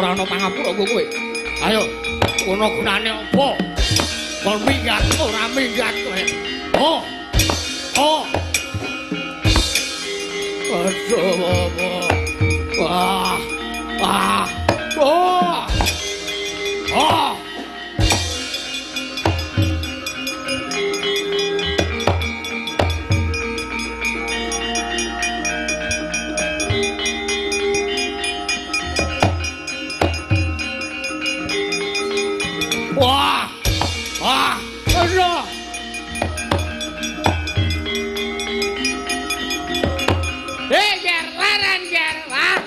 ora ana pangapura kowe. Ayo, ono gunane apa? Kon minggat ora minggat kowe. Oh. Oh. Aduh, apa? Wah. Wah. Oh. Oh. Wah! Wah! Aduh! Ger, laran ger. Wah!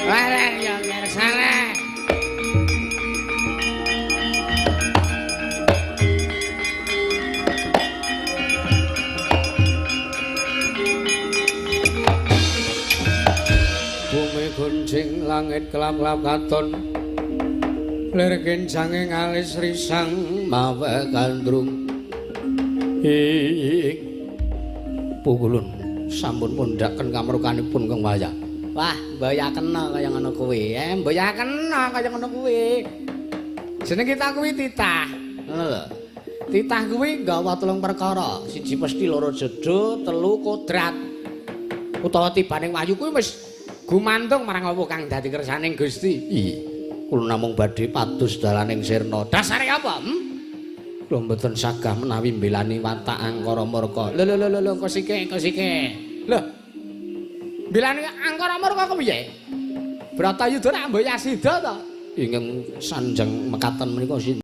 Laran yo ger salah. Bumi gunjing langit kelap-kelap katon. Lir kencanging alis risang mawe kandrung. Pukulun sampun mundhaken kamrukanipun Kang Waya. Wah, mbaya kena kaya ngono kuwi. Mbaya kena kaya ngono kuwi. Jeneng kita kuwi titah. Ngono lho. Titah kuwi nggawa tulung perkara. Siji mesti loro jedho, telu kodrat. Utawa tibaning wayu kuwi wis gumantung marang apa kang dadi kersaning Gusti. Kula namung badhe pados dalaning sirna. Dasare apa? Kula mboten sagah menawi mbelani watak angkara murka. Lho kosike. Lho. Mbelani angkara murka kepiye? Bratayuda nak mbok yasida to? Ingkang sanjang mekaten menika